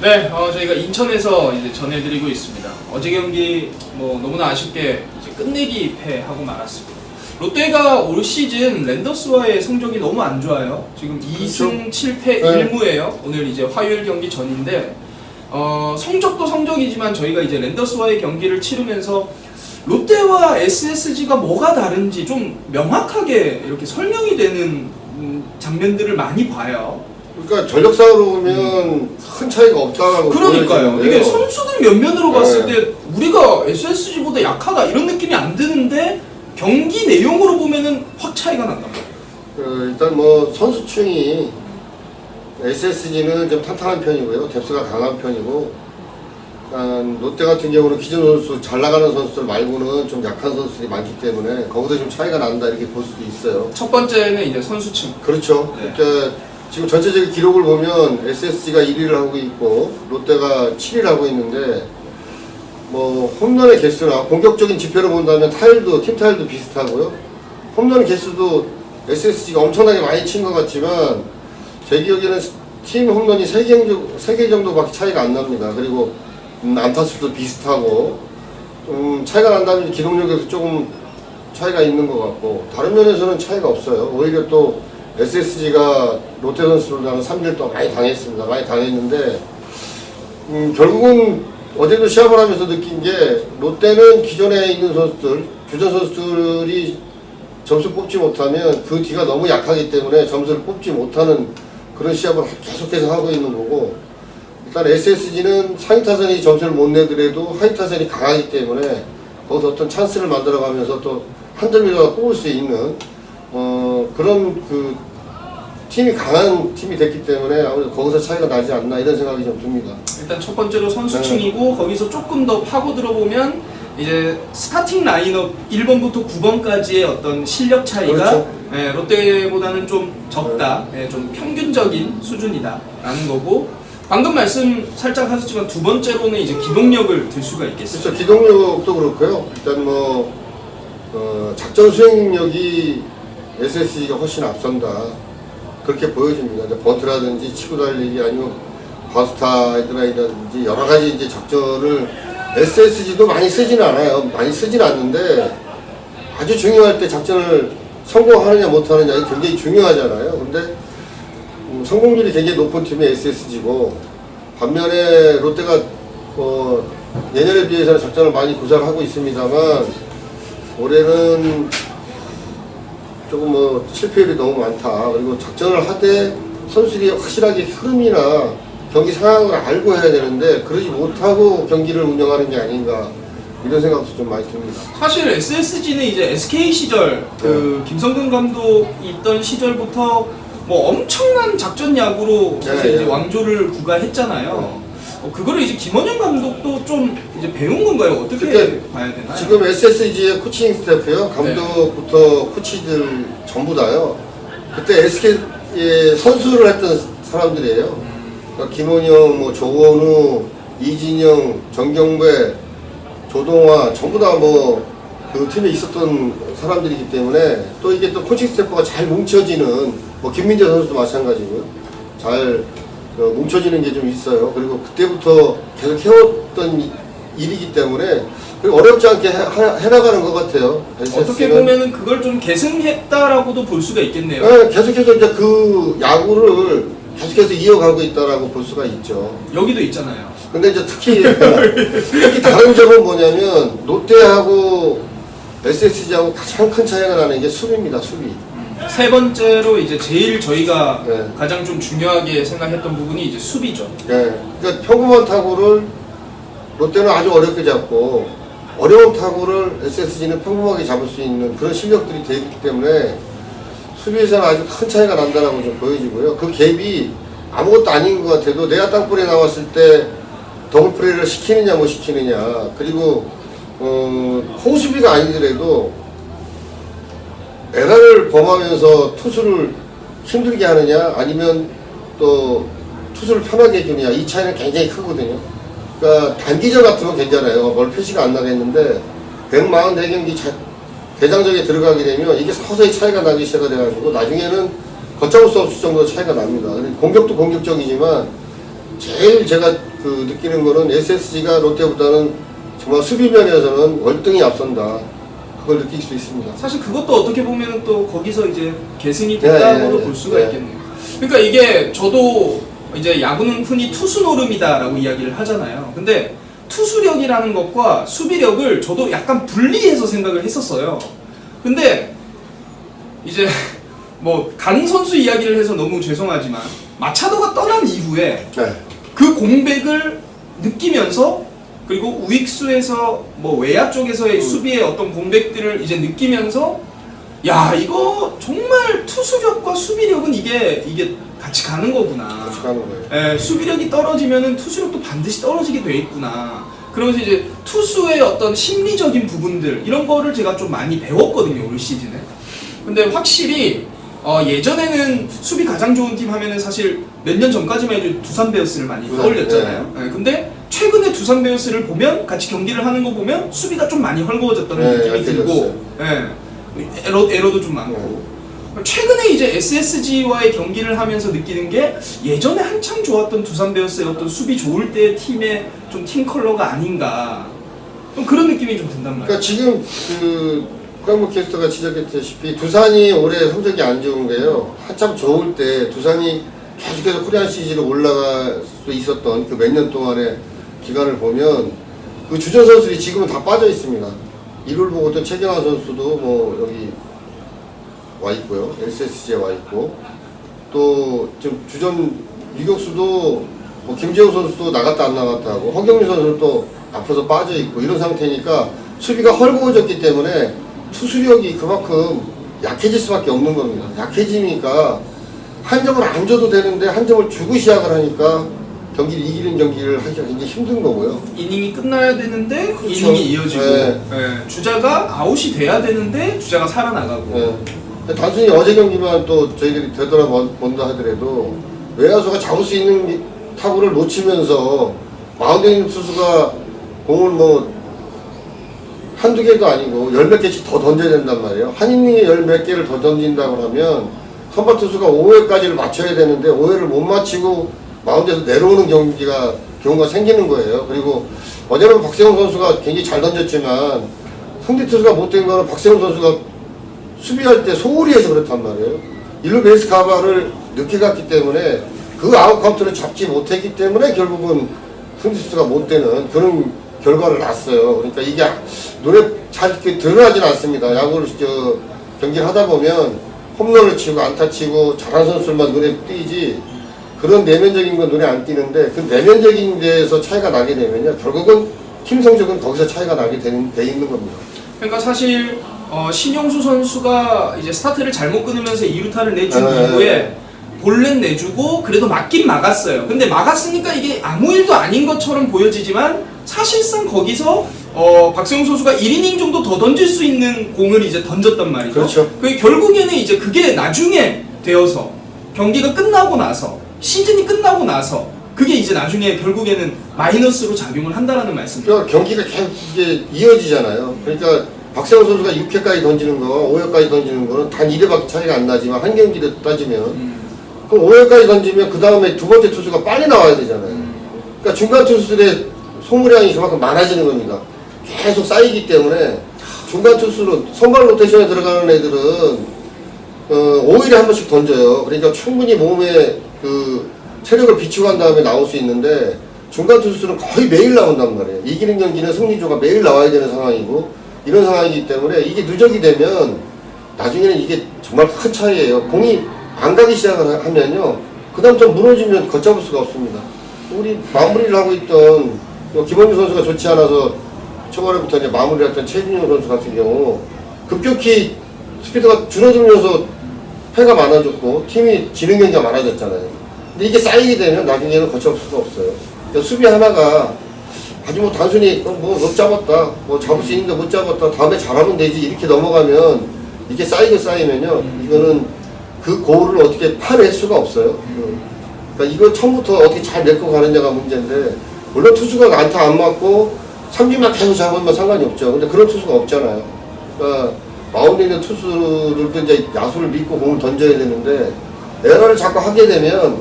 네, 저희가 인천에서 이제 전해드리고 있습니다. 어제 경기 너무나 아쉽게 이제 끝내기 패하고 말았습니다. 롯데가 올 시즌 랜더스와의 성적이 너무 안 좋아요. 지금 2승 7패 1무예요. 오늘 이제 화요일 경기 전인데 성적도 성적이지만 저희가 이제 랜더스와의 경기를 치르면서 롯데와 SSG가 뭐가 다른지 좀 명확하게 이렇게 설명이 되는 장면들을 많이 봐요. 그러니까 전력상으로 보면 큰 차이가 없다고. 그러니까요. 이게 선수들 면면으로 봤을 때 우리가 SSG보다 약하다 이런 느낌이 안 드는데 경기 내용으로 보면은 확 차이가 난단 말이에요. 일단 선수층이 SSG는 좀 탄탄한 편이고요. 뎁스가 강한 편이고, 롯데 같은 경우는 기존 선수 잘 나가는 선수들 말고는 좀 약한 선수들이 많기 때문에 거기서 좀 차이가 난다 이렇게 볼 수도 있어요. 첫 번째는 이제 선수층. 그렇죠. 네. 그러니까 지금 전체적인 기록을 보면 SSG가 1위를 하고 있고 롯데가 7위를 하고 있는데 홈런의 개수나 공격적인 지표를 본다면 타율도 팀 타율도 비슷하고요. 홈런 개수도 SSG가 엄청나게 많이 친 것 같지만 제 기억에는 팀 홈런이 3개 정도밖에 차이가 안 납니다. 그리고 안타수도 비슷하고 차이가 난다면 기동력에서 조금 차이가 있는 것 같고 다른 면에서는 차이가 없어요. 오히려 또 SSG가 롯데 선수들과는 3일 동안 많이 당했습니다. 많이 당했는데 결국은 어제도 시합을 하면서 느낀 게 롯데는 기존에 있는 선수들, 주전 선수들이 점수 뽑지 못하면 그 뒤가 너무 약하기 때문에 점수를 뽑지 못하는 그런 시합을 계속해서 하고 있는 거고, 일단 SSG는 상위 타선이 점수를 못 내더라도 하위 타선이 강하기 때문에 거기서 어떤 찬스를 만들어가면서 또 한 점이라도 뽑을 수 있는 그런 팀이 강한 팀이 됐기 때문에 아무래도 거기서 차이가 나지 않나 이런 생각이 좀 듭니다. 일단 첫 번째로 선수층이고 거기서 조금 더 파고 들어보면 이제 스타팅 라인업 1번부터 9번까지의 어떤 실력 차이가 그렇죠. 롯데보다는 좀 적다, 좀 평균적인 수준이다라는 거고, 방금 말씀 살짝 하셨지만 두 번째로는 이제 기동력을 들 수가 있겠어요. 그렇죠. 기동력도 그렇고요. 일단 작전 수행력이 SSG가 훨씬 앞선다 그렇게 보여집니다. 번트라든지 치고 달리기 아니면 바스타 헤드라인이라든지 여러 가지 이제 작전을 SSG도 많이 쓰지는 않아요. 많이 쓰지는 않는데 아주 중요할 때 작전을 성공하느냐 못하느냐 이게 굉장히 중요하잖아요. 근데 성공률이 굉장히 높은 팀이 SSG고, 반면에 롯데가 예년에 비해서는 작전을 많이 구사를 하고 있습니다만 올해는 조금 실패율이 너무 많다. 그리고 작전을 하되 선수들이 확실하게 흐름이나 경기 상황을 알고 해야 되는데 그러지 못하고 경기를 운영하는 게 아닌가 이런 생각도 좀 많이 듭니다. 사실 SSG는 이제 SK 시절 김성근 감독이 있던 시절부터 엄청난 작전 야구로 사실 이제 왕조를 구가했잖아요. 그거를 이제 김원영 감독도 좀 이제 배운 건가요? 어떻게 봐야 되나요? 지금 SSG의 코칭 스태프요, 감독부터 코치들 전부 다요. 그때 SK의 선수를 했던 사람들이에요. 그러니까 김원영, 조원우, 이진영, 정경배, 조동화 전부 다 그 팀에 있었던 사람들이기 때문에 또 이게 또 코칭 스태프가 잘 뭉쳐지는 김민재 선수도 마찬가지고요. 잘 뭉쳐지는 게 좀 있어요. 그리고 그때부터 계속 해왔던 일이기 때문에 어렵지 않게 해나가는 것 같아요. 어떻게 보면은 그걸 좀 계승했다라고도 볼 수가 있겠네요. 네, 계속해서 이제 그 야구를 계속해서 이어가고 있다라고 볼 수가 있죠. 여기도 있잖아요. 근데 이제 특히 다른 점은 뭐냐면 롯데하고 SSG하고 가장 큰 차이가 나는 게 수비입니다. 수비. 세 번째로 이제 제일 저희가 가장 좀 중요하게 생각했던 부분이 이제 수비죠. 네, 그러니까 평범한 타구를 롯데는 아주 어렵게 잡고 어려운 타구를 SSG는 평범하게 잡을 수 있는 그런 실력들이 되기 때문에 수비에서는 아주 큰 차이가 난다라고 좀 보여지고요. 그 갭이 아무것도 아닌 것 같아도 내야 땅볼에 나왔을 때 더블 플레이를 시키느냐 못 시키느냐, 그리고 호수비가 아니더라도 에러를 범하면서 투수를 힘들게 하느냐 아니면 또 투수를 편하게 해주느냐, 이 차이는 굉장히 크거든요. 그러니까 단기전 같으면 괜찮아요. 뭘 표시가 안 나겠는데 144경기 대장정에 들어가게 되면 이게 서서히 차이가 나기 시작이 돼가지고 나중에는 걷잡을 수 없을 정도로 차이가 납니다. 공격도 공격적이지만 제일 제가 그 느끼는 거는 SSG가 롯데보다는 정말 수비면에서는 월등히 앞선다. 그걸 느낄 수 있습니다. 사실 그것도 어떻게 보면 또 거기서 이제 계승이 됐다고도 네, 볼 수가 네. 있겠네요. 그러니까 이게 저도 이제 야구는 흔히 투수 노름이다라고 이야기를 하잖아요. 근데 투수력이라는 것과 수비력을 저도 약간 분리해서 생각을 했었어요. 근데 이제 뭐 간 선수 이야기를 해서 너무 죄송하지만 마차도가 떠난 이후에 네. 그 공백을 느끼면서 그리고 우익수에서 뭐 외야 쪽에서의 수비의 어떤 공백들을 이제 느끼면서 야 이거 정말 투수력과 수비력은 이게 같이 가는 거구나. 같이 가는 거예요. 예, 수비력이 떨어지면은 투수력도 반드시 떨어지게 돼 있구나. 그러면서 이제 투수의 어떤 심리적인 부분들 이런 거를 제가 좀 많이 배웠거든요 올 시즌에. 근데 확실히 예전에는 수비 가장 좋은 팀 하면은 사실 몇 년 전까지만 해도 두산 베어스를 많이 떠올렸잖아요. 예, 근데 최근에 두산 베어스를 보면 같이 경기를 하는 거 보면 수비가 좀 많이 헐거워졌다는 느낌이 들고, 예, 에러도 좀 많고. 최근에 이제 SSG와의 경기를 하면서 느끼는 게 예전에 한참 좋았던 두산 베어스의 어떤 수비 좋을 때의 팀의 좀 팀 컬러가 아닌가. 좀 그런 느낌이 좀 든단 말이에요. 그러니까 지금 국강무 캐스터가 지적했다시피 두산이 올해 성적이 안 좋은 게요. 한참 좋을 때 두산이 계속해서 코리안 시리즈로 올라갈 수 있었던 그 몇 년 동안의 기간을 보면 그 주전 선수들이 지금은 다 빠져 있습니다. 이를 보고 또 최경환 선수도 뭐 여기 와 있고요. SSG에 와 있고 또 지금 주전 유격수도 뭐 김재호 선수도 나갔다 안 나갔다 하고 허경민 선수는 또 앞서서 빠져 있고 이런 상태니까 수비가 헐거워졌기 때문에 투수력이 그만큼 약해질 수밖에 없는 겁니다. 약해지니까 한 점을 안 줘도 되는데 한 점을 주고 시작을 하니까 경기를 이기는 경기를 하기가 굉장히 힘든 거고요. 이닝이 끝나야 되는데 그렇죠. 이닝이 이어지고 네. 예, 주자가 아웃이 돼야 되는데 주자가 살아나가고 네. 단순히 어제 경기만 또 저희들이 되돌아본다 하더라도 외야수가 잡을 수 있는 타구를 놓치면서 마운드에 있는 투수가 공을 뭐 한두 개도 아니고 열 몇 개씩 더 던져야 된단 말이에요. 한 이닝에 열 몇 개를 더 던진다고 하면 선발 투수가 5회까지를 맞춰야 되는데 5회를 못 맞추고 마운드에서 내려오는 경우가 생기는 거예요. 그리고 어제는 박세웅 선수가 굉장히 잘 던졌지만 상대 투수가 못된 거는 박세웅 선수가 수비할 때 소홀히 해서 그렇단 말이에요. 일루 베이스 카바를 늦게 갔기 때문에 그 아웃 카운트를 잡지 못했기 때문에 결국은 상대 투수가 못 되는 그런 결과를 났어요. 그러니까 이게 눈에 잘 이렇게 드러나진 않습니다. 야구를 경기를 하다 보면 홈런을 치고 안타 치고 잘한 선수들만 눈에 띄지 그런 내면적인 건 눈에 안 띄는데 그 내면적인 데에서 차이가 나게 되면요 결국은 팀 성적은 거기서 차이가 나게 돼 있는 겁니다. 그러니까 사실 신용수 선수가 이제 스타트를 잘못 끊으면서 2루타를 내준 네. 이후에 볼넷 내주고 그래도 막긴 막았어요. 근데 막았으니까 이게 아무 일도 아닌 것처럼 보여지지만 사실상 거기서 박세웅 선수가 1이닝 정도 더 던질 수 있는 공을 이제 던졌단 말이죠. 그렇죠. 그게 결국에는 이제 그게 나중에 되어서 경기가 끝나고 나서 시즌이 끝나고 나서 그게 이제 나중에 결국에는 마이너스로 작용을 한다라는 말씀이죠. 그러니까 경기가 계속 이게 이어지잖아요. 그러니까 박세웅 선수가 6회까지 던지는 거와 5회까지 던지는 거는 단 1회밖에 차이가 안 나지만 한 경기를 따지면 그럼 5회까지 던지면 그 다음에 두 번째 투수가 빨리 나와야 되잖아요. 그러니까 중간 투수들의 소모량이 그만큼 많아지는 겁니다. 계속 쌓이기 때문에 중간 투수로 선발 로테이션에 들어가는 애들은 5일에 한 번씩 던져요. 그러니까 충분히 몸에 그 체력을 비축한 다음에 나올 수 있는데 중간 투수는 거의 매일 나온단 말이에요. 이기는 경기는 승리조가 매일 나와야 되는 상황이고 이런 상황이기 때문에 이게 누적이 되면 나중에는 이게 정말 큰 차이예요. 공이 안 가기 시작을 하면요 그 다음부터 무너지면 걷잡을 수가 없습니다. 우리 마무리를 하고 있던 김원주 선수가 좋지 않아서 초반에부터 이제 마무리를 했던 최준용 선수 같은 경우 급격히 스피드가 줄어들면서 패가 많아졌고 팀이 지는 경기가 많아졌잖아요. 근데 이게 쌓이게 되면 나중에는 거쳐올 수가 없어요. 그러니까 수비 하나가 아주 뭐 단순히 뭐 못 잡았다, 뭐 잡을 수 있는데 못 잡았다, 다음에 잘하면 되지 이렇게 넘어가면 이게 쌓이면요 이거는 그 고울을 어떻게 파낼 수가 없어요. 그러니까 이거 처음부터 어떻게 잘 메꿔 가느냐가 문제인데 물론 투수가 안타 안 맞고 삼진만 계속 잡으면 상관이 없죠. 근데 그런 투수가 없잖아요. 그러니까 마운드에 있는 투수들도 이제 야수를 믿고 공을 던져야 되는데 에러를 자꾸 하게 되면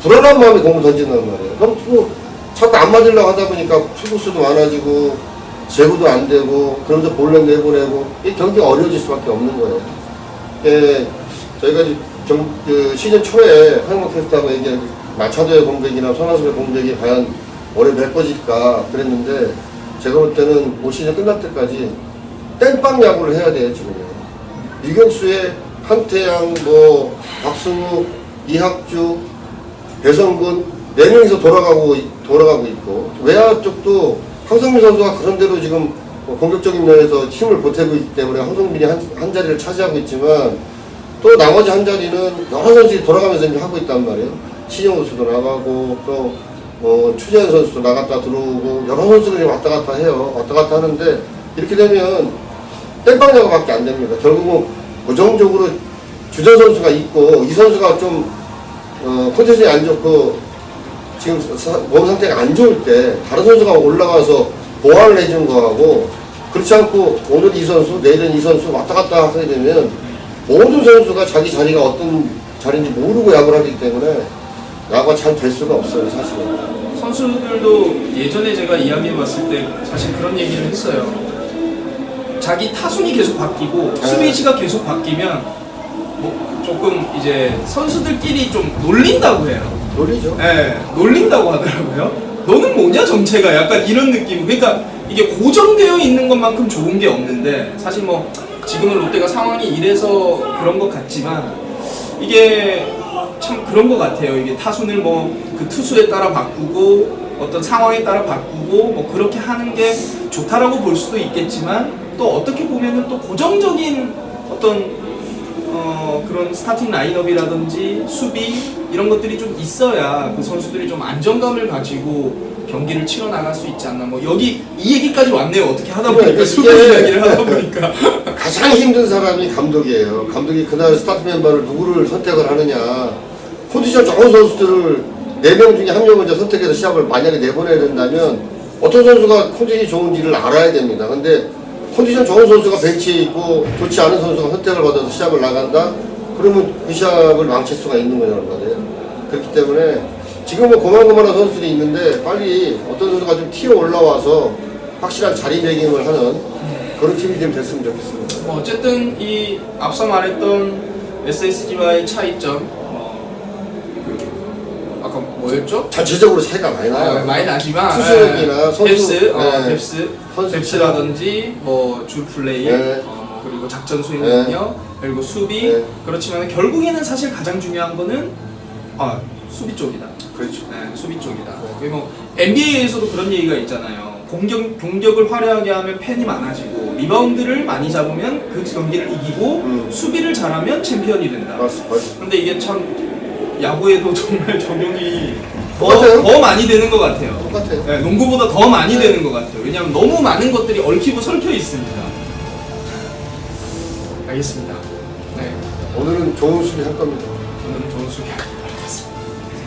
불안한 마음에 공을 던진단 말이에요. 그럼 또 자꾸 안 맞으려고 하다 보니까 투구수도 많아지고 제구도 안 되고 그러면서 볼넷 내보내고 이 경기가 어려워질 수밖에 없는 거예요. 예, 저희가 그 시즌 초에 한국캐스트하고 얘기한 마차도의 공백이나 손아섭의 공백이 과연 올해 메꿔질까 그랬는데 제가 볼 때는 올 시즌 끝날 때까지 땜빵 야구를 해야 돼요 지금요. 유격수의 한태양, 뭐 박승우, 이학주, 배성근 4명이서 돌아가고 있고 외야 쪽도 황성민 선수가 그런 대로 지금 공격적인 면에서 힘을 보태고 있기 때문에 황성민이 한 자리를 차지하고 있지만 또 나머지 한 자리는 여러 선수들이 돌아가면서 이제 하고 있단 말이에요. 신영우 선수도 나가고 또 추재현 선수도 나갔다 들어오고 여러 선수들이 왔다 갔다 해요. 왔다 갔다 하는데 이렇게 되면 땜빵 야구밖에 안 됩니다. 결국은 고정적으로 주전 선수가 있고 이 선수가 좀 컨디션이 안 좋고 지금 몸 상태가 안 좋을 때 다른 선수가 올라가서 보완을 해준 거하고 그렇지 않고 오늘 이 선수 내일은 이 선수 왔다 갔다 하게 되면 모든 선수가 자기 자리가 어떤 자리인지 모르고 야구를 하기 때문에 야구가 잘 될 수가 없어요 사실은. 선수들도 예전에 제가 이야기해봤을 때 사실 그런 얘기를 했어요. 자기 타순이 계속 바뀌고 수비지가 계속 바뀌면 뭐 조금 이제 선수들끼리 좀 놀린다고 해요. 놀리죠. 네, 놀린다고 하더라고요. 너는 뭐냐 정체가 약간 이런 느낌. 그러니까 이게 고정되어 있는 것만큼 좋은 게 없는데 사실 뭐 지금은 롯데가 상황이 이래서 그런 것 같지만 이게 참 그런 것 같아요. 이게 타순을 뭐 그 투수에 따라 바꾸고 어떤 상황에 따라 바꾸고 뭐 그렇게 하는 게 좋다라고 볼 수도 있겠지만 또 어떻게 보면은 또 고정적인 어떤 그런 스타팅 라인업이라든지 수비 이런 것들이 좀 있어야 그 선수들이 좀 안정감을 가지고 경기를 치러 나갈 수 있지 않나. 뭐 여기 이 얘기까지 왔네요. 어떻게 하다 보니까 수비 이야기를 하다 보니까 가장 힘든 사람이 감독이에요. 감독이 그날 스타트 멤버를 누구를 선택을 하느냐. 컨디션 좋은 선수들을 4명 중에 1명을 이제 선택해서 시합을 만약에 내보내야 된다면 어떤 선수가 컨디션이 좋은지를 알아야 됩니다. 근데 컨디션 좋은 선수가 벤치에 있고 좋지 않은 선수가 선택을 받아서 시합을 나간다? 그러면 그 시합을 망칠 수가 있는 거냐는 말이에요. 그렇기 때문에 지금은 고만고만한 선수들이 있는데 빨리 어떤 선수가 좀 튀어 올라와서 확실한 자리매김을 하는 그런 팀이 좀 됐으면 좋겠습니다. 뭐 어쨌든 이 앞서 말했던 SSG와의 차이점 아까 뭐였죠? 전체적으로 차이가 많이 나요. 많이 나지만 투수력이나 선수, 뎁스라든지 뭐 줄 플레이, 네. 그리고 작전 수행 능력, 그리고 수비. 네. 그렇지만 결국에는 사실 가장 중요한 거는 수비 쪽이다. 그렇죠. 네, 수비 쪽이다. 그리고 뭐 NBA에서도 그런 얘기가 있잖아요. 공격을 화려하게 하면 팬이 많아지고 리바운드를 많이 잡으면 그 경기를 이기고 수비를 잘하면 챔피언이 된다. 맞습니다. 근데 이게 참 야구에도 정말 적용이 똑같아요? 더 많이 되는 것 같아요. 똑같아요. 네, 농구보다 더 많이 네. 되는 것 같아요. 왜냐하면 너무 많은 것들이 얽히고 설켜 있습니다. 알겠습니다. 네, 오늘은 좋은 수비 할 겁니다. 오늘은 좋은 수비.